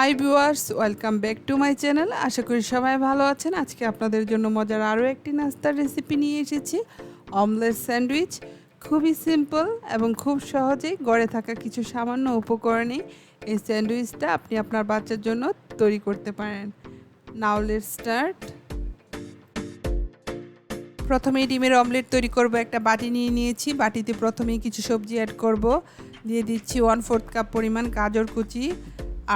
High viewers, welcome back to my channel. আশা করি সবাই ভালো আছেন। আজকে আপনাদের জন্য মজার আরও একটি নাস্তার রেসিপি নিয়ে এসেছি, অমলেট স্যান্ডউইচ। খুবই সিম্পল এবং খুব সহজেই গড়ে থাকা কিছু সামান্য উপকরণে এই স্যান্ডউইচটা আপনি আপনার বাচ্চার জন্য তৈরি করতে পারেন। Now let's start. প্রথমেই ডিমের অমলেট তৈরি করব। একটা বাটি নিয়ে নিয়েছি, বাটিতে প্রথমেই কিছু সবজি অ্যাড করব। দিয়ে দিচ্ছি 1/4 কাপ পরিমাণ গাজর কুচি,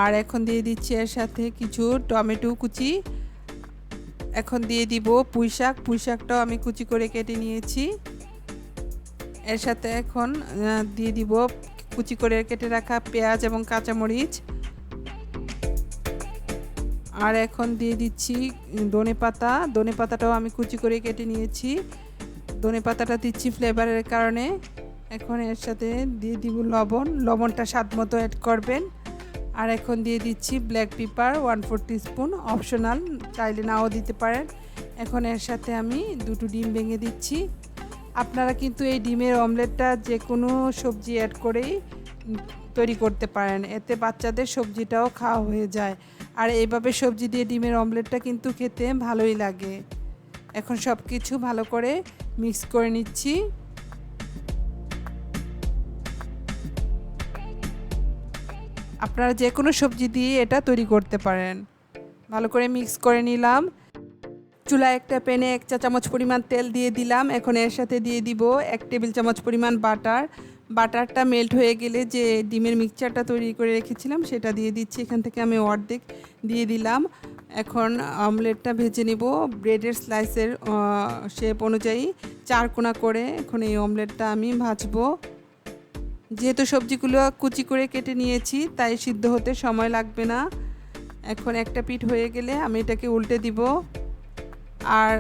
আর এখন দিয়ে দিচ্ছি এর সাথে কিছু টমেটো কুচি। এখন দিয়ে দিব পুঁই শাকটাও আমি কুচি করে কেটে নিয়েছি। এর সাথে এখন দিয়ে দিব কুচি করে কেটে রাখা পেঁয়াজ এবং কাঁচামরিচ। আর এখন দিয়ে দিচ্ছি ধনেপাতাটাও আমি কুচি করে কেটে নিয়েছি। ধনেপাতাটা দিচ্ছি ফ্লেভারের কারণে। এখন এর সাথে দিয়ে দিব লবণটা স্বাদ মতো অ্যাড করবেন। আর এখন দিয়ে দিচ্ছি ব্ল্যাক পেপার 1/4 টিস্পুন, অপশনাল, চাইলে নাও দিতে পারেন। এখন এর সাথে আমি 2টো ডিম ভেঙে দিচ্ছি। আপনারা কিন্তু এই ডিমের অমলেটটা যে কোনো সবজি অ্যাড করেই তৈরি করতে পারেন, এতে বাচ্চাদের সবজিটাও খাওয়া হয়ে যায়। আর এইভাবে সবজি দিয়ে ডিমের অমলেটটা কিন্তু খেতে ভালোই লাগে। এখন সব কিছু ভালো করে মিক্স করে নিচ্ছি। আপনারা যে কোনো সবজি দিয়ে এটা তৈরি করতে পারেন। ভালো করে মিক্স করে নিলাম। চুলায় একটা প্যানে 1 চা চামচ পরিমাণ তেল দিয়ে দিলাম। এখন এর সাথে দিয়ে দিব 1 টেবিল চামচ পরিমাণ বাটারটা মেল্ট হয়ে গেলে যে ডিমের মিক্সচারটা তৈরি করে রেখেছিলাম সেটা দিয়ে দিচ্ছি। এখান থেকে আমি অর্ধেক দিয়ে দিলাম। এখন অমলেটটা ভেজে নেব ব্রেডের স্লাইসের শেপ অনুযায়ী 4 কোণা করে। এখন এই অমলেটটা আমি ভাজবো। যেহেতু সবজিগুলো কুচি করে কেটে নিয়েছি তাই সিদ্ধ হতে সময় লাগবে না। এখন একটা পিঠ হয়ে গেলে আমি এটাকে উল্টে দিব। আর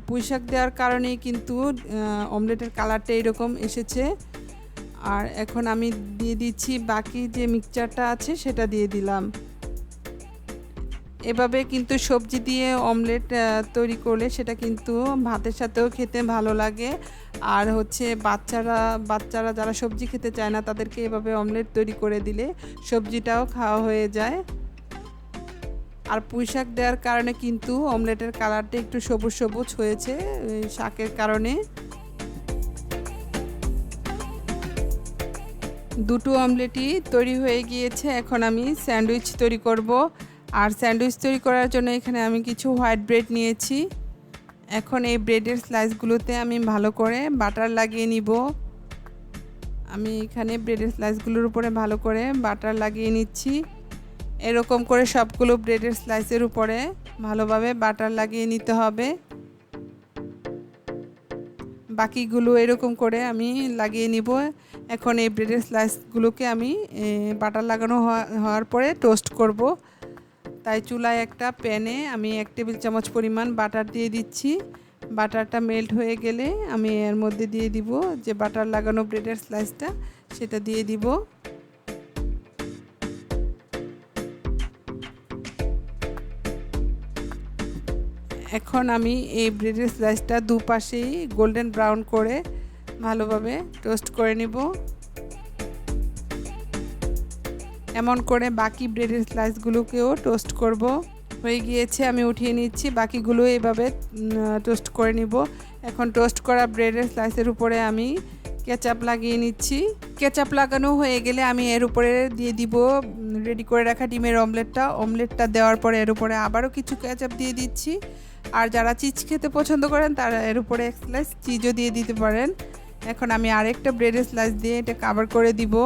পুঁই শাক দেওয়ার কারণেই কিন্তু অমলেটের কালারটা এরকম এসেছে। আর এখন আমি দিয়ে দিচ্ছি বাকি যে মিক্সচারটা আছে সেটা দিয়ে দিলাম। এভাবে কিন্তু সবজি দিয়ে অমলেট তৈরি করলে সেটা কিন্তু ভাতের সাথেও খেতে ভালো লাগে। আর বাচ্চারা যারা সবজি খেতে চায় না তাদেরকে এভাবে অমলেট তৈরি করে দিলে সবজিটাও খাওয়া হয়ে যায়। আর পুঁই শাক দেওয়ার কারণে কিন্তু অমলেটের কালারটা একটু সবুজ সবুজ হয়েছে শাকের কারণে। 2টো অমলেটই তৈরি হয়ে গিয়েছে। এখন আমি স্যান্ডউইচ তৈরি করব। আর স্যান্ডউইচ তৈরি করার জন্য এখানে আমি কিছু হোয়াইট ব্রেড নিয়েছি। এখন এই ব্রেডের স্লাইসগুলোতে আমি ভালো করে বাটার লাগিয়ে নিব। আমি এখানে ব্রেডের স্লাইসগুলোর উপরে ভালো করে বাটার লাগিয়ে নিচ্ছি। এরকম করে সবগুলো ব্রেডের স্লাইসের উপরে ভালোভাবে বাটার লাগিয়ে নিতে হবে। বাকিগুলো এরকম করে আমি লাগিয়ে নিব। এখন এই ব্রেডের স্লাইসগুলোকে আমি বাটার লাগানো হওয়ার পরে টোস্ট করব। তাই চুলায় একটা প্যানে আমি 1 টেবিল চামচ পরিমাণ বাটার দিয়ে দিচ্ছি। বাটারটা মেল্ট হয়ে গেলে আমি এর মধ্যে দিয়ে দিব যে বাটার লাগানো ব্রেডের স্লাইসটা, সেটা দিয়ে দিব। এখন আমি এই ব্রেডের স্লাইসটা দুপাশেই গোল্ডেন ব্রাউন করে ভালোভাবে টোস্ট করে নিব। এমন করে বাকি ব্রেডের স্লাইসগুলোকেও টোস্ট করব। হয়ে গিয়েছে, আমি উঠিয়ে নিচ্ছি। বাকিগুলো এভাবে টোস্ট করে নিব। এখন টোস্ট করা ব্রেডের স্লাইসের উপরে আমি কেচাপ লাগিয়ে নিচ্ছি। কেচাপ লাগানো হয়ে গেলে আমি এর উপরে দিয়ে দিব রেডি করে রাখা ডিমের অমলেটটা দেওয়ার পরে এর উপরে আবারও কিছু কেচাপ দিয়ে দিচ্ছি। আর যারা চিজ খেতে পছন্দ করেন তারা এর উপরে 1 স্লাইস চিজও দিয়ে দিতে পারেন। এখন আমি আরেকটা ব্রেডের স্লাইস দিয়ে এটা কভার করে দিব।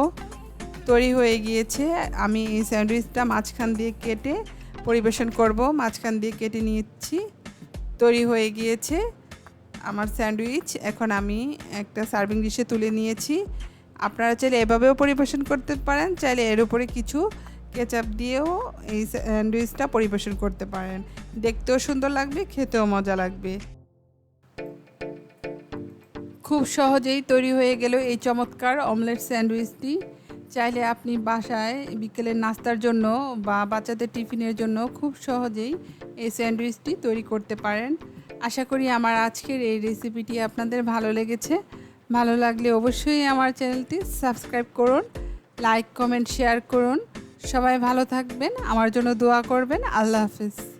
তৈরি হয়ে গিয়েছে। আমি এই স্যান্ডউইচটা মাঝখান দিয়ে কেটে পরিবেশন করব। মাঝখান দিয়ে কেটে নিচ্ছি। তৈরি হয়ে গিয়েছে আমার স্যান্ডউইচ। এখন আমি একটা সার্ভিং ডিশে তুলে নিয়েছি। আপনারা চাইলে এভাবেও পরিবেশন করতে পারেন, চাইলে এর উপরে কিছু কেচাপ দিয়েও এই স্যান্ডউইচটা পরিবেশন করতে পারেন। দেখতেও সুন্দর লাগবে, খেতেও মজা লাগবে। খুব সহজেই তৈরি হয়ে গেল এই চমৎকার অমলেট স্যান্ডউইচটি। চাইলে আপনি বাসায় বিকেলের নাস্তার জন্য বা বাচ্চাদের টিফিনের জন্য খুব সহজেই এই স্যান্ডউইচটি তৈরি করতে পারেন। আশা করি আমার আজকের এই রেসিপিটি আপনাদের ভালো লেগেছে। ভালো লাগলে অবশ্যই আমার চ্যানেলটি সাবস্ক্রাইব করুন, লাইক, কমেন্ট, শেয়ার করুন। সবাই ভালো থাকবেন, আমার জন্য দোয়া করবেন। আল্লাহ হাফিজ।